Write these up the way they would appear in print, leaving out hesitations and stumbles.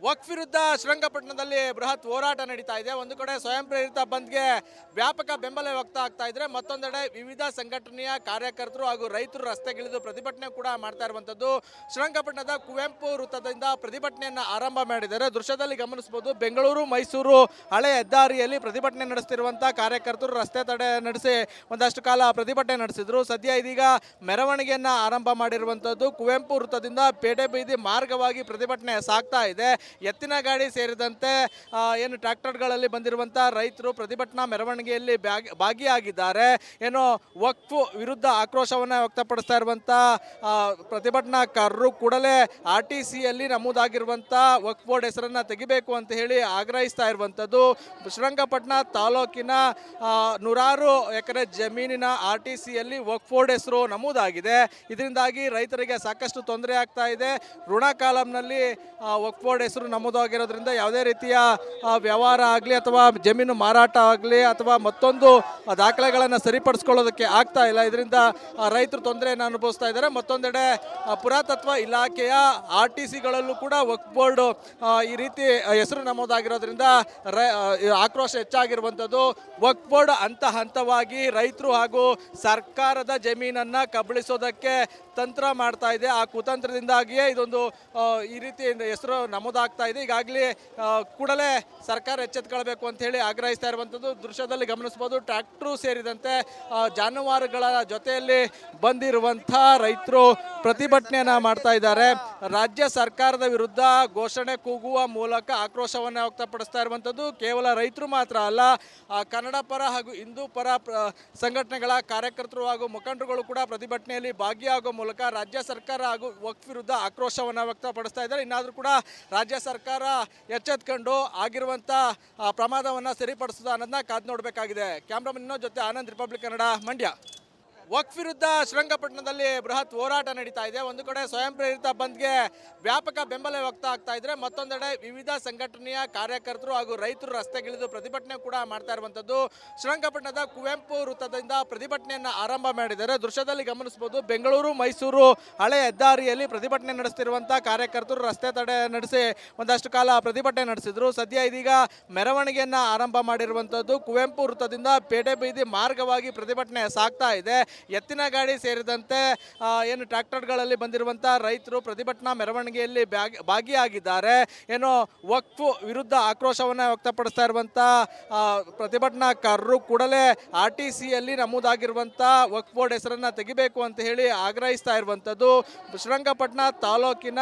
ವಕ್ಫ್ ವಿರುದ್ಧ ಶ್ರೀರಂಗಪಟ್ಟಣದಲ್ಲಿ ಬೃಹತ್ ಹೋರಾಟ ನಡೀತಾ ಇದೆ. ಒಂದು ಕಡೆ ಸ್ವಯಂ ಪ್ರೇರಿತ ಬಂದ್ಗೆ ವ್ಯಾಪಕ ಬೆಂಬಲ ವ್ಯಕ್ತ ಆಗ್ತಾ ಇದ್ರೆ, ಮತ್ತೊಂದೆಡೆ ವಿವಿಧ ಸಂಘಟನೆಯ ಕಾರ್ಯಕರ್ತರು ಹಾಗೂ ರೈತರು ರಸ್ತೆಗಿಳಿದು ಪ್ರತಿಭಟನೆ ಕೂಡ ಮಾಡ್ತಾ ಇರುವಂತದ್ದು. ಶ್ರೀರಂಗಪಟ್ಟಣದ ಕುವೆಂಪು ವೃತ್ತದಿಂದ ಪ್ರತಿಭಟನೆಯನ್ನ ಆರಂಭ ಮಾಡಿದ್ದಾರೆ. ದೃಶ್ಯದಲ್ಲಿ ಗಮನಿಸಬಹುದು, ಬೆಂಗಳೂರು ಮೈಸೂರು ಹಳೆ ಹೆದ್ದಾರಿಯಲ್ಲಿ ಪ್ರತಿಭಟನೆ ನಡೆಸುತ್ತಿರುವಂತಹ ಕಾರ್ಯಕರ್ತರು ರಸ್ತೆ ತಡೆ ನಡೆಸಿ ಒಂದಷ್ಟು ಕಾಲ ಪ್ರತಿಭಟನೆ ನಡೆಸಿದ್ರು. ಸದ್ಯ ಇದೀಗ ಮೆರವಣಿಗೆಯನ್ನ ಆರಂಭ ಮಾಡಿರುವಂತದ್ದು. ಕುವೆಂಪು ವೃತ್ತದಿಂದ ಪೇಟೆ ಬೀದಿ ಮಾರ್ಗವಾಗಿ ಪ್ರತಿಭಟನೆ ಸಾಗ್ತಾ ಇದೆ. ಎತ್ತಿನ ಗಾಡಿ ಸೇರಿದಂತೆ ಏನು ಟ್ರ್ಯಾಕ್ಟರ್ಗಳಲ್ಲಿ ಬಂದಿರುವಂತಹ ರೈತರು ಪ್ರತಿಭಟನಾ ಮೆರವಣಿಗೆಯಲ್ಲಿ ಭಾಗಿಯಾಗಿದ್ದಾರೆ. ಏನು ವಕ್ಫ್ ವಿರುದ್ಧ ಆಕ್ರೋಶವನ್ನು ವ್ಯಕ್ತಪಡಿಸ್ತಾ ಇರುವಂತಹ ಪ್ರತಿಭಟನಾಕಾರರು ಕೂಡಲೇ RTCಯಲ್ಲಿ ನಮೂದಾಗಿರುವಂತಹ ವಕ್ಫ್ ಬೋರ್ಡ್ ಹೆಸರನ್ನ ತೆಗಿಬೇಕು ಅಂತ ಹೇಳಿ ಆಗ್ರಹಿಸ್ತಾ ಇರುವಂತದ್ದು. ಶ್ರೀರಂಗಪಟ್ಟಣ ತಾಲೂಕಿನ ನೂರಾರು ಎಕರೆ ಜಮೀನಿನ RTCಯಲ್ಲಿ ವಕ್ಫ್ ಬೋರ್ಡ್ ಹೆಸರು ನಮೂದಾಗಿದೆ. ಇದರಿಂದಾಗಿ ರೈತರಿಗೆ ಸಾಕಷ್ಟು ತೊಂದರೆ ಆಗ್ತಾ ಇದೆ. ಋಣ ಕಾಲಂನಲ್ಲಿ ವಕ್ಫ್ ಬೋರ್ಡ್ ಹೆಸರು ನಮೂದಾಗಿರೋದ್ರಿಂದ ಯಾವುದೇ ರೀತಿಯ ವ್ಯವಹಾರ ಆಗಲಿ ಅಥವಾ ಜಮೀನು ಮಾರಾಟ ಆಗಲಿ ಅಥವಾ ಮತ್ತೊಂದು ದಾಖಲೆಗಳನ್ನು ಸರಿಪಡಿಸ್ಕೊಳ್ಳೋದಕ್ಕೆ ಆಗ್ತಾ ಇಲ್ಲ. ಇದರಿಂದ ರೈತರು ತೊಂದರೆಯನ್ನು ಅನುಭವಿಸ್ತಾ ಇದ್ದಾರೆ. ಮತ್ತೊಂದೆಡೆ ಪುರಾತತ್ವ ಇಲಾಖೆಯ RTCಗಳಲ್ಲೂ ಕೂಡ ವಕ್ಫ್ ಬೋರ್ಡ್ ಈ ರೀತಿ ಹೆಸರು ನಮೂದಾಗಿರೋದ್ರಿಂದ ಆಕ್ರೋಶ ಹೆಚ್ಚಾಗಿರುವಂಥದ್ದು. ವಕ್ಫ್ ಬೋರ್ಡ್ ಹಂತ ಹಂತವಾಗಿ ರೈತರು ಹಾಗೂ ಸರ್ಕಾರದ ಜಮೀನನ್ನು ಕಬಳಿಸೋದಕ್ಕೆ ತಂತ್ರ ಮಾಡ್ತಾ ಇದೆ. ಆ ಕುತಂತ್ರದಿಂದಾಗಿಯೇ ಇದೊಂದು ಈ ರೀತಿ ಹೆಸರು ನಮೂದಾಗ್ತಾ ಇದೆ. ಈಗಾಗಲೇ ಕೂಡಲೇ ಸರ್ಕಾರ ಎಚ್ಚೆತ್ತುಕೊಳ್ಬೇಕು ಅಂತ ಹೇಳಿ ಆಗ್ರಹಿಸ್ತಾ ಇರುವಂಥದ್ದು. ದೃಶ್ಯದಲ್ಲಿ ಗಮನಿಸಬಹುದು, ಟ್ರ್ಯಾಕ್ಟರ್ ಸೇರಿದಂತೆ ಜಾನುವಾರುಗಳ ಜೊತೆಯಲ್ಲಿ ಬಂದಿರುವಂಥ ರೈತರು ಪ್ರತಿಭಟನೆಯನ್ನ ಮಾಡ್ತಾ ಇದ್ದಾರೆ. ರಾಜ್ಯ ಸರ್ಕಾರದ ವಿರುದ್ಧ ಘೋಷಣೆ ಕೂಗುವ ಮೂಲಕ ಆಕ್ರೋಶವನ್ನು ವ್ಯಕ್ತಪಡಿಸ್ತಾ ಇರುವಂಥದ್ದು. ಕೇವಲ ರೈತರು ಮಾತ್ರ ಅಲ್ಲ, ಕನ್ನಡ ಪರ ಹಾಗೂ ಹಿಂದೂ ಪರ ಸಂಘಟನೆಗಳ ಕಾರ್ಯಕರ್ತರು ಹಾಗೂ ಮುಖಂಡರುಗಳು ಕೂಡ ಪ್ರತಿಭಟನೆಯಲ್ಲಿ ಭಾಗಿಯಾಗುವ ಮೂಲಕ ರಾಜ್ಯ ಸರ್ಕಾರ ಹಾಗೂ ವಕ್ಫ್ ವಿರುದ್ಧ ಆಕ್ರೋಶವನ್ನು ವ್ಯಕ್ತಪಡಿಸ್ತಾ ಇದ್ದಾರೆ. ಇನ್ನಾದರೂ ಕೂಡ ರಾಜ್ಯ ಸರ್ಕಾರ ಎಚ್ಚೆತ್ಕೊಂಡು ಆಗಿರುವಂಥ ಪ್ರಮಾದವನ್ನು ಸರಿಪಡಿಸೋದು ಅನ್ನೋದನ್ನ ಕಾದು ನೋಡಬೇಕಾಗಿದೆ. ಕ್ಯಾಮ್ರಾಮನ್ ಜೊತೆ ಆನಂದ್, ರಿಪಬ್ಲಿಕ್ ಕನ್ನಡ, ಮಂಡ್ಯ. ವಕ್ಫ್ ವಿರುದ್ಧ ಶ್ರೀರಂಗಪಟ್ಟಣದಲ್ಲಿ ಬೃಹತ್ ಹೋರಾಟ ನಡೀತಾ ಇದೆ. ಒಂದು ಕಡೆ ಸ್ವಯಂ ಪ್ರೇರಿತ ಬಂದ್ಗೆ ವ್ಯಾಪಕ ಬೆಂಬಲ ವ್ಯಕ್ತ ಆಗ್ತಾ ಇದ್ರೆ, ಮತ್ತೊಂದೆಡೆ ವಿವಿಧ ಸಂಘಟನೆಯ ಕಾರ್ಯಕರ್ತರು ಹಾಗೂ ರೈತರು ರಸ್ತೆಗಿಳಿದು ಪ್ರತಿಭಟನೆ ಕೂಡ ಮಾಡ್ತಾ ಇರುವಂತದ್ದು. ಶ್ರೀರಂಗಪಟ್ಟಣದ ಕುವೆಂಪು ವೃತ್ತದಿಂದ ಪ್ರತಿಭಟನೆಯನ್ನ ಆರಂಭ ಮಾಡಿದ್ದಾರೆ. ದೃಶ್ಯದಲ್ಲಿ ಗಮನಿಸಬಹುದು, ಬೆಂಗಳೂರು ಮೈಸೂರು ಹಳೆ ಹೆದ್ದಾರಿಯಲ್ಲಿ ಪ್ರತಿಭಟನೆ ನಡೆಸುತ್ತಿರುವಂತಹ ಕಾರ್ಯಕರ್ತರು ರಸ್ತೆ ತಡೆ ನಡೆಸಿ ಒಂದಷ್ಟು ಕಾಲ ಪ್ರತಿಭಟನೆ ನಡೆಸಿದ್ರು. ಸದ್ಯ ಇದೀಗ ಮೆರವಣಿಗೆಯನ್ನ ಆರಂಭ ಮಾಡಿರುವಂತದ್ದು. ಕುವೆಂಪು ವೃತ್ತದಿಂದ ಪೇಟೆ ಬೀದಿ ಮಾರ್ಗವಾಗಿ ಪ್ರತಿಭಟನೆ ಸಾಗ್ತಾ ಇದೆ. ಎತ್ತಿನ ಗಾಡಿ ಸೇರಿದಂತೆ ಏನು ಟ್ರ್ಯಾಕ್ಟರ್ಗಳಲ್ಲಿ ಬಂದಿರುವಂತಹ ರೈತರು ಪ್ರತಿಭಟನಾ ಮೆರವಣಿಗೆಯಲ್ಲಿ ಭಾಗಿಯಾಗಿದ್ದಾರೆ. ಏನು ವಕ್ಫ್ ವಿರುದ್ಧ ಆಕ್ರೋಶವನ್ನು ವ್ಯಕ್ತಪಡಿಸ್ತಾ ಇರುವಂತಹ ಪ್ರತಿಭಟನಾಕಾರರು ಕೂಡಲೇ RTCಯಲ್ಲಿ ನಮೂದಾಗಿರುವಂತಹ ವಕ್ಫ್ ಬೋರ್ಡ್ ಹೆಸರನ್ನ ತೆಗಿಬೇಕು ಅಂತ ಹೇಳಿ ಆಗ್ರಹಿಸ್ತಾ ಇರುವಂಥದ್ದು. ಶ್ರೀರಂಗಪಟ್ಟಣ ತಾಲೂಕಿನ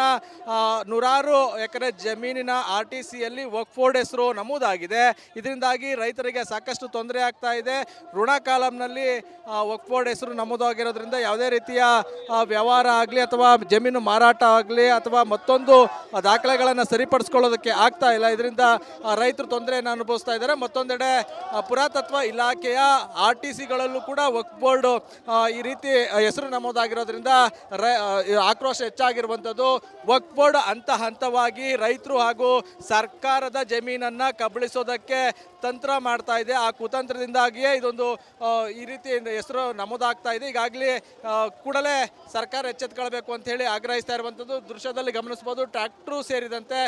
ನೂರಾರು ಎಕರೆ ಜಮೀನಿನ RTCಯಲ್ಲಿ ವಕ್ಫ್ ಬೋರ್ಡ್ ಹೆಸರು ನಮೂದಾಗಿದೆ. ಇದರಿಂದಾಗಿ ರೈತರಿಗೆ ಸಾಕಷ್ಟು ತೊಂದರೆ ಆಗ್ತಾ ಇದೆ. ಋಣ ಕಾಲಂನಲ್ಲಿ ವಕ್ಫ್ ಬೋರ್ಡ್ ಹೆಸರು ನಮೂದಾಗಿರೋದ್ರಿಂದ ಯಾವುದೇ ರೀತಿಯ ವ್ಯವಹಾರ ಆಗಲಿ ಅಥವಾ ಜಮೀನು ಮಾರಾಟ ಆಗಲಿ ಅಥವಾ ಮತ್ತೊಂದು ದಾಖಲೆಗಳನ್ನು ಸರಿಪಡಿಸ್ಕೊಳ್ಳೋದಕ್ಕೆ ಆಗ್ತಾ ಇಲ್ಲ. ಇದರಿಂದ ರೈತರು ತೊಂದರೆಯನ್ನು ಅನುಭವಿಸ್ತಾ ಇದ್ದಾರೆ. ಮತ್ತೊಂದೆಡೆ ಪುರಾತತ್ವ ಇಲಾಖೆಯ RTCಗಳಲ್ಲೂ ಕೂಡ ವಕ್ಫ್ ಬೋರ್ಡ್ ಈ ರೀತಿ ಹೆಸರು ನಮೂದಾಗಿರೋದ್ರಿಂದ ಆಕ್ರೋಶ ಹೆಚ್ಚಾಗಿರುವಂಥದ್ದು. ವಕ್ಫ್ ಬೋರ್ಡ್ ಹಂತ ಹಂತವಾಗಿ ರೈತರು ಹಾಗೂ ಸರ್ಕಾರದ ಜಮೀನನ್ನು ಕಬಳಿಸೋದಕ್ಕೆ ತಂತ್ರ ಮಾಡ್ತಾ ಇದೆ. ಆ ಕುತಂತ್ರದಿಂದಾಗಿಯೇ ಇದೊಂದು ಈ ರೀತಿ ಹೆಸರು ನಮೂದಾಗ್ತಾ ಇದೆ. ಈಗಾಗಲೇ ಕೂಡಲೇ ಸರ್ಕಾರ ಎಚ್ಚೆತ್ತುಕೊಳ್ಬೇಕು ಅಂತ ಹೇಳಿ ಆಗ್ರಹಿಸ್ತಾ ಇರುವಂಥದ್ದು. ದೃಶ್ಯದಲ್ಲಿ ಗಮನಿಸಬಹುದು, ಟ್ರ್ಯಾಕ್ಟರ್ ಸೇರಿದಂತೆ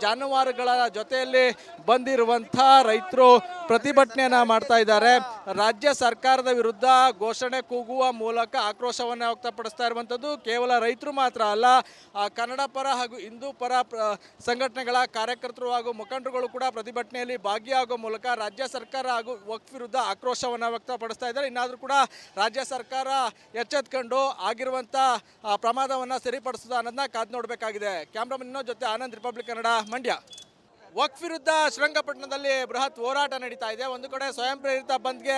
ಜಾನುವಾರುಗಳ ಜೊತೆಯಲ್ಲಿ ಬಂದಿರುವಂಥ ರೈತರು ಪ್ರತಿಭಟನೆಯನ್ನ ಮಾಡ್ತಾ ಇದ್ದಾರೆ. ರಾಜ್ಯ ಸರ್ಕಾರದ ವಿರುದ್ಧ ಘೋಷಣೆ ಕೂಗುವ ಮೂಲಕ ಆಕ್ರೋಶವನ್ನು ವ್ಯಕ್ತಪಡಿಸ್ತಾ ಇರುವಂಥದ್ದು. ಕೇವಲ ರೈತರು ಮಾತ್ರ ಅಲ್ಲ, ಕನ್ನಡ ಪರ ಹಾಗೂ ಹಿಂದೂ ಪರ ಸಂಘಟನೆಗಳ ಕಾರ್ಯಕರ್ತರು ಹಾಗೂ ಮುಖಂಡರುಗಳು ಕೂಡ ಪ್ರತಿಭಟನೆಯಲ್ಲಿ ಭಾಗಿಯಾಗುವ ಮೂಲಕ ರಾಜ್ಯ ಸರ್ಕಾರ ಹಾಗೂ ವಕ್ಫ್ ವಿರುದ್ಧ ಆಕ್ರೋಶವನ್ನು ವ್ಯಕ್ತಪಡಿಸ್ತಾ ಇದ್ದಾರೆ. ಇನ್ನಾದರೂ ಕೂಡ ರಾಜ್ಯ ಸರ್ಕಾರ ಎಚ್ಚೆತ್ಕೊಂಡು ಆಗಿರುವಂಥ ಪ್ರಮಾದವನ್ನು ಸರಿಪಡಿಸೋದು ಅನ್ನೋದನ್ನ ಕಾದು ನೋಡಬೇಕಾಗಿದೆ. ಕ್ಯಾಮ್ರಾಮನ್ ಜೊತೆ ಆನಂದ್, ರಿಪಬ್ಲಿಕ್ ಕನ್ನಡ, ಮಂಡ್ಯ. ವಕ್ಫ್ ವಿರುದ್ಧ ಶ್ರೀರಂಗಪಟ್ಟಣದಲ್ಲಿ ಬೃಹತ್ ಹೋರಾಟ ನಡೀತಾ ಇದೆ. ಒಂದು ಕಡೆ ಸ್ವಯಂ ಪ್ರೇರಿತ ಬಂದ್ಗೆ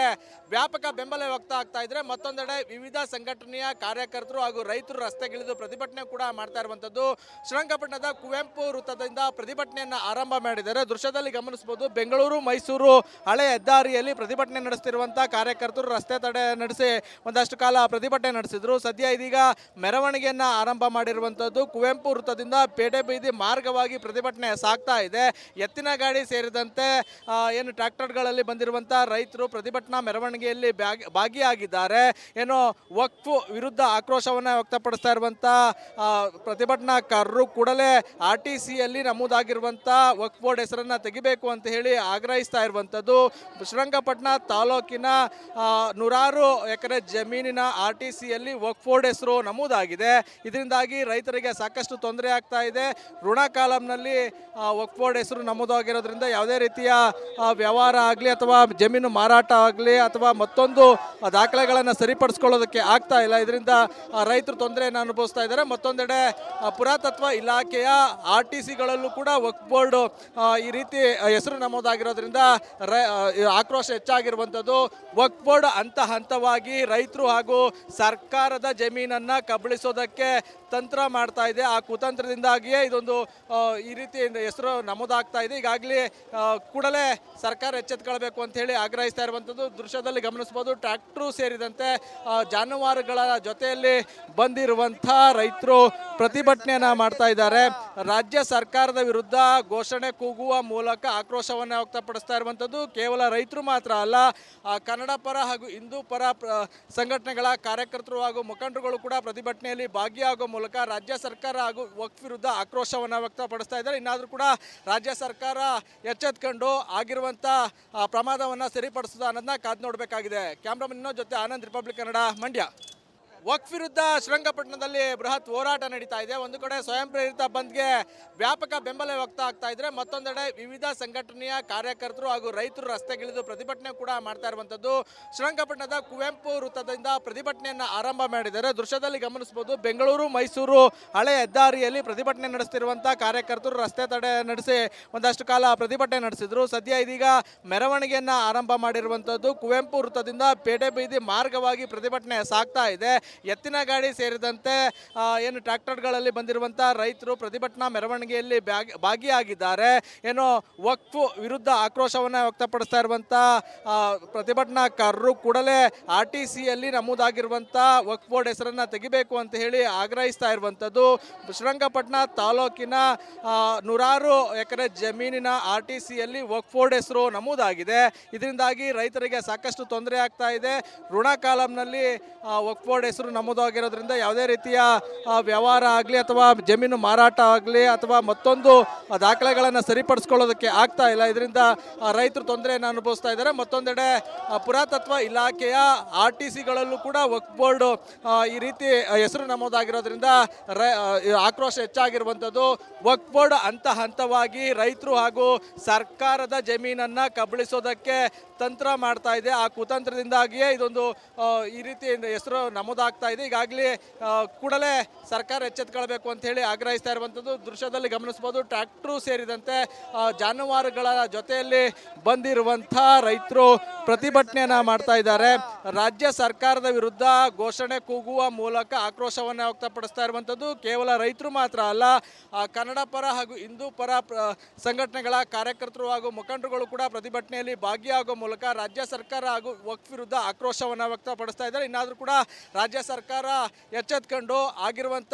ವ್ಯಾಪಕ ಬೆಂಬಲ ವ್ಯಕ್ತ ಆಗ್ತಾ ಇದ್ರೆ, ಮತ್ತೊಂದೆಡೆ ವಿವಿಧ ಸಂಘಟನೆಯ ಕಾರ್ಯಕರ್ತರು ಹಾಗೂ ರೈತರು ರಸ್ತೆಗಿಳಿದು ಪ್ರತಿಭಟನೆ ಕೂಡ ಮಾಡ್ತಾ ಇರುವಂತದ್ದು. ಶ್ರೀರಂಗಪಟ್ಟಣದ ಕುವೆಂಪು ವೃತ್ತದಿಂದ ಪ್ರತಿಭಟನೆಯನ್ನ ಆರಂಭ ಮಾಡಿದ್ದಾರೆ. ದೃಶ್ಯದಲ್ಲಿ ಗಮನಿಸಬಹುದು, ಬೆಂಗಳೂರು ಮೈಸೂರು ಹಳೆ ಹೆದ್ದಾರಿಯಲ್ಲಿ ಪ್ರತಿಭಟನೆ ನಡೆಸುತ್ತಿರುವಂತಹ ಕಾರ್ಯಕರ್ತರು ರಸ್ತೆ ತಡೆ ನಡೆಸಿ ಒಂದಷ್ಟು ಕಾಲ ಪ್ರತಿಭಟನೆ ನಡೆಸಿದ್ರು. ಸದ್ಯ ಇದೀಗ ಮೆರವಣಿಗೆಯನ್ನ ಆರಂಭ ಮಾಡಿರುವಂತದ್ದು. ಕುವೆಂಪು ವೃತ್ತದಿಂದ ಪೇಟೆ ಬೀದಿ ಮಾರ್ಗವಾಗಿ ಪ್ರತಿಭಟನೆ ಸಾಗ್ತಾ ಇದೆ. ಎತ್ತಿನ ಗಾಡಿ ಸೇರಿದಂತೆ ಏನು ಟ್ರ್ಯಾಕ್ಟರ್ಗಳಲ್ಲಿ ಬಂದಿರುವಂಥ ರೈತರು ಪ್ರತಿಭಟನಾ ಮೆರವಣಿಗೆಯಲ್ಲಿ ಭಾಗಿಯಾಗಿದ್ದಾರೆ. ಏನು ವಕ್ಫ್ ವಿರುದ್ಧ ಆಕ್ರೋಶವನ್ನು ವ್ಯಕ್ತಪಡಿಸ್ತಾ ಇರುವಂಥ ಪ್ರತಿಭಟನಾಕಾರರು ಕೂಡಲೇ RTCಯಲ್ಲಿ ನಮೂದಾಗಿರುವಂಥ ವಕ್ಫ್ ಬೋರ್ಡ್ ಹೆಸರನ್ನು ತೆಗಿಬೇಕು ಅಂತ ಹೇಳಿ ಆಗ್ರಹಿಸ್ತಾ ಇರುವಂಥದ್ದು. ಶ್ರೀರಂಗಪಟ್ಟಣ ತಾಲೂಕಿನ ನೂರಾರು ಎಕರೆ ಜಮೀನಿನ RTCಯಲ್ಲಿ ವಕ್ಫ್ ಬೋರ್ಡ್ ಹೆಸರು ನಮೂದಾಗಿದೆ. ಇದರಿಂದಾಗಿ ರೈತರಿಗೆ ಸಾಕಷ್ಟು ತೊಂದರೆ ಆಗ್ತಾ ಇದೆ. ಋಣ ಕಾಲಂನಲ್ಲಿ ವಕ್ಫ್ ಬೋರ್ಡ್ ಹೆಸರು ನಮೂದಾಗಿರೋದ್ರಿಂದ ಯಾವುದೇ ರೀತಿಯ ವ್ಯವಹಾರ ಆಗಲಿ ಅಥವಾ ಜಮೀನು ಮಾರಾಟ ಆಗಲಿ ಅಥವಾ ಮತ್ತೊಂದು ದಾಖಲೆಗಳನ್ನು ಸರಿಪಡಿಸ್ಕೊಳ್ಳೋದಕ್ಕೆ ಆಗ್ತಾ ಇಲ್ಲ. ಇದರಿಂದ ರೈತರು ತೊಂದರೆಯನ್ನು ಅನುಭವಿಸ್ತಾ ಇದ್ದಾರೆ. ಮತ್ತೊಂದೆಡೆ ಪುರಾತತ್ವ ಇಲಾಖೆಯ RTCಗಳಲ್ಲೂ ಕೂಡ ವಕ್ಫ್ ಬೋರ್ಡ್ ಈ ರೀತಿ ಹೆಸರು ನಮೂದಾಗಿರೋದ್ರಿಂದ ಆಕ್ರೋಶ ಹೆಚ್ಚಾಗಿರುವಂಥದ್ದು. ವಕ್ಫ್ ಬೋರ್ಡ್ ಹಂತವಾಗಿ ರೈತರು ಹಾಗೂ ಸರ್ಕಾರದ ಜಮೀನನ್ನು ಕಬಳಿಸೋದಕ್ಕೆ ತಂತ್ರ ಮಾಡ್ತಾ ಇದೆ. ಆ ಕುತಂತ್ರದಿಂದಾಗಿಯೇ ಇದೊಂದು ಈ ರೀತಿ ಹೆಸರು ನಮೂದಾಗ್ತಾ ಇದೆ. ಈಗಾಗಲೇ ಕೂಡಲೇ ಸರ್ಕಾರ ಎಚ್ಚೆತ್ತುಕೊಳ್ಬೇಕು ಅಂತ ಹೇಳಿ ಆಗ್ರಹಿಸ್ತಾ ಇರುವಂಥದ್ದು ದೃಶ್ಯದಲ್ಲಿ ಗಮನಿಸಬಹುದು. ಟ್ರ್ಯಾಕ್ಟರ್ ಸೇರಿದಂತೆ ಜಾನುವಾರುಗಳ ಜೊತೆಯಲ್ಲಿ ಬಂದಿರುವಂಥ ರೈತರು ಪ್ರತಿಭಟನೆಯನ್ನ ಮಾಡ್ತಾ ಇದ್ದಾರೆ. ರಾಜ್ಯ ಸರ್ಕಾರದ ವಿರುದ್ಧ ಘೋಷಣೆ ಕೂಗುವ ಮೂಲಕ ಆಕ್ರೋಶವನ್ನು ವ್ಯಕ್ತಪಡಿಸ್ತಾ ಇರುವಂಥದ್ದು ಕೇವಲ ರೈತರು ಮಾತ್ರ ಅಲ್ಲ, ಕನ್ನಡ ಪರ ಹಾಗೂ ಹಿಂದೂ ಪರ ಸಂಘಟನೆಗಳ ಕಾರ್ಯಕರ್ತರು ಹಾಗೂ ಮುಖಂಡರುಗಳು ಕೂಡ ಪ್ರತಿಭಟನೆಯಲ್ಲಿ ಭಾಗಿಯಾಗುವ ಮೂಲಕ ರಾಜ್ಯ ಸರ್ಕಾರ ಹಾಗೂ ವಕ್ಫ್ ವಿರುದ್ಧ ಆಕ್ರೋಶವನ್ನು ವ್ಯಕ್ತಪಡಿಸ್ತಾ ಇದ್ದಾರೆ. ಇನ್ನಾದರೂ ಕೂಡ ರಾಜ್ಯ ಸರ್ಕಾರ ಎಚ್ಚೆತ್ಕೊಂಡು ಆಗಿರುವಂಥ ಪ್ರಮಾದವನ್ನು ಸರಿಪಡಿಸೋದು ಅನ್ನೋದನ್ನ ಕಾದು ನೋಡಬೇಕಾಗಿದೆ. ಕ್ಯಾಮ್ರಾಮನ್ ಜೊತೆ ಆನಂದ್, ರಿಪಬ್ಲಿಕ್ ಕನ್ನಡ, ಮಂಡ್ಯ. ವಕ್ಫ್ ವಿರುದ್ಧ ಶ್ರೀರಂಗಪಟ್ಟಣದಲ್ಲಿ ಬೃಹತ್ ಹೋರಾಟ ನಡೀತಾ ಇದೆ. ಒಂದು ಕಡೆ ಸ್ವಯಂ ಪ್ರೇರಿತ ಬಂದ್ಗೆ ವ್ಯಾಪಕ ಬೆಂಬಲ ವ್ಯಕ್ತ ಆಗ್ತಾ ಇದ್ರೆ, ಮತ್ತೊಂದೆಡೆ ವಿವಿಧ ಸಂಘಟನೆಯ ಕಾರ್ಯಕರ್ತರು ಹಾಗೂ ರೈತರು ರಸ್ತೆಗಿಳಿದು ಪ್ರತಿಭಟನೆ ಕೂಡ ಮಾಡ್ತಾ ಇರುವಂಥದ್ದು. ಶ್ರೀರಂಗಪಟ್ಟಣದ ಕುವೆಂಪು ವೃತ್ತದಿಂದ ಪ್ರತಿಭಟನೆಯನ್ನು ಆರಂಭ ಮಾಡಿದ್ದಾರೆ. ದೃಶ್ಯದಲ್ಲಿ ಗಮನಿಸಬಹುದು. ಬೆಂಗಳೂರು ಮೈಸೂರು ಹಳೆ ಹೆದ್ದಾರಿಯಲ್ಲಿ ಪ್ರತಿಭಟನೆ ನಡೆಸ್ತಿರುವಂಥ ಕಾರ್ಯಕರ್ತರು ರಸ್ತೆ ತಡೆ ನಡೆಸಿ ಒಂದಷ್ಟು ಕಾಲ ಪ್ರತಿಭಟನೆ ನಡೆಸಿದ್ರು. ಸದ್ಯ ಇದೀಗ ಮೆರವಣಿಗೆಯನ್ನು ಆರಂಭ ಮಾಡಿರುವಂಥದ್ದು. ಕುವೆಂಪು ವೃತ್ತದಿಂದ ಪೇಟೆ ಬೀದಿ ಮಾರ್ಗವಾಗಿ ಪ್ರತಿಭಟನೆ ಸಾಗ್ತಾ ಇದೆ. ಎತ್ತಿನ ಗಾಡಿ ಸೇರಿದಂತೆ ಏನು ಟ್ರ್ಯಾಕ್ಟರ್ಗಳಲ್ಲಿ ಬಂದಿರುವಂಥ ರೈತರು ಪ್ರತಿಭಟನಾ ಮೆರವಣಿಗೆಯಲ್ಲಿ ಭಾಗಿಯಾಗಿದ್ದಾರೆ. ಏನು ವಕ್ಫ್ ವಿರುದ್ಧ ಆಕ್ರೋಶವನ್ನು ವ್ಯಕ್ತಪಡಿಸ್ತಾ ಇರುವಂಥ ಪ್ರತಿಭಟನಾಕಾರರು ಕೂಡಲೇ RTCಯಲ್ಲಿ ನಮೂದಾಗಿರುವಂಥ ವಕ್ಫ್ ಬೋರ್ಡ್ ಹೆಸರನ್ನು ತೆಗಿಬೇಕು ಅಂತ ಹೇಳಿ ಆಗ್ರಹಿಸ್ತಾ ಇರುವಂಥದ್ದು. ಶ್ರೀರಂಗಪಟ್ಟಣ ತಾಲೂಕಿನ ನೂರಾರು ಎಕರೆ ಜಮೀನಿನ RTCಯಲ್ಲಿ ವಕ್ಫ್ ಬೋರ್ಡ್ ಹೆಸರು ನಮೂದಾಗಿದೆ. ಇದರಿಂದಾಗಿ ರೈತರಿಗೆ ಸಾಕಷ್ಟು ತೊಂದರೆ ಆಗ್ತಾ ಇದೆ. ಋಣ ಕಾಲಂನಲ್ಲಿ ವಕ್ಫ್ ಬೋರ್ಡ್ ಹೆಸರು ನಮೂದಾಗಿರೋದ್ರಿಂದ ಯಾವುದೇ ರೀತಿಯ ವ್ಯವಹಾರ ಆಗಲಿ ಅಥವಾ ಜಮೀನು ಮಾರಾಟ ಆಗಲಿ ಅಥವಾ ಮತ್ತೊಂದು ದಾಖಲೆಗಳನ್ನು ಸರಿಪಡಿಸ್ಕೊಳ್ಳೋದಕ್ಕೆ ಆಗ್ತಾ ಇಲ್ಲ. ಇದರಿಂದ ರೈತರು ತೊಂದರೆಯನ್ನು ಅನುಭವಿಸ್ತಾ ಇದ್ದಾರೆ. ಮತ್ತೊಂದೆಡೆ ಪುರಾತತ್ವ ಇಲಾಖೆಯ RTCಗಳಲ್ಲೂ ಕೂಡ ವಕ್ಫ್ ಬೋರ್ಡ್ ಈ ರೀತಿ ಹೆಸರು ನಮೂದಾಗಿರೋದ್ರಿಂದ ಆಕ್ರೋಶ ಹೆಚ್ಚಾಗಿರುವಂಥದ್ದು. ವಕ್ಫ್ ಬೋರ್ಡ್ ಹಂತವಾಗಿ ರೈತರು ಹಾಗೂ ಸರ್ಕಾರದ ಜಮೀನನ್ನು ಕಬಳಿಸೋದಕ್ಕೆ ತಂತ್ರ ಮಾಡ್ತಾ ಇದೆ. ಆ ಕುತಂತ್ರದಿಂದಾಗಿಯೇ ಇದೊಂದು ಈ ರೀತಿ ಹೆಸರು ನಮೂದಾಗ್ತಾ ಇದೆ. ಈಗಾಗಲೇ ಕೂಡಲೇ ಸರ್ಕಾರ ಎಚ್ಚೆತ್ತುಕೊಳ್ಬೇಕು ಅಂತ ಹೇಳಿ ಆಗ್ರಹಿಸ್ತಾ ಇರುವಂಥದ್ದು ದೃಶ್ಯದಲ್ಲಿ ಗಮನಿಸಬಹುದು. ಟ್ರ್ಯಾಕ್ಟರ್ ಸೇರಿದಂತೆ ಜಾನುವಾರುಗಳ ಜೊತೆಯಲ್ಲಿ ಬಂದಿರುವಂಥ ರೈತರು ಪ್ರತಿಭಟನೆಯನ್ನು ಮಾಡ್ತಾ ಇದ್ದಾರೆ. ರಾಜ್ಯ ಸರ್ಕಾರದ ವಿರುದ್ಧ ಘೋಷಣೆ ಕೂಗುವ ಮೂಲಕ ಆಕ್ರೋಶವನ್ನು ವ್ಯಕ್ತಪಡಿಸ್ತಾ ಇರುವಂಥದ್ದು ಕೇವಲ ರೈತರು ಮಾತ್ರ ಅಲ್ಲ, ಕನ್ನಡ ಪರ ಹಾಗೂ ಹಿಂದೂ ಪರ ಸಂಘಟನೆಗಳ ಕಾರ್ಯಕರ್ತರು ಹಾಗೂ ಮುಖಂಡರುಗಳು ಕೂಡ ಪ್ರತಿಭಟನೆಯಲ್ಲಿ ಭಾಗಿಯಾಗುವ ಮೂಲಕ ರಾಜ್ಯ ಸರ್ಕಾರ ಹಾಗೂ ವಕ್ಫ್ ವಿರುದ್ಧ ಆಕ್ರೋಶವನ್ನು ವ್ಯಕ್ತಪಡಿಸ್ತಾ ಇದ್ದಾರೆ. ಇನ್ನಾದರೂ ಕೂಡ ರಾಜ್ಯ ಸರ್ಕಾರ ಎಚ್ಚೆತ್ಕೊಂಡು ಆಗಿರುವಂಥ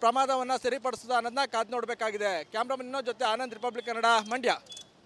ಪ್ರಮಾದವನ್ನು ಸರಿಪಡಿಸೋದು ಅನ್ನೋದನ್ನ ಕಾದು ನೋಡಬೇಕಾಗಿದೆ. ಕ್ಯಾಮ್ರಾಮನ್ ಜೊತೆ ಆನಂದ್, ರಿಪಬ್ಲಿಕ್ ಕನ್ನಡ, ಮಂಡ್ಯ.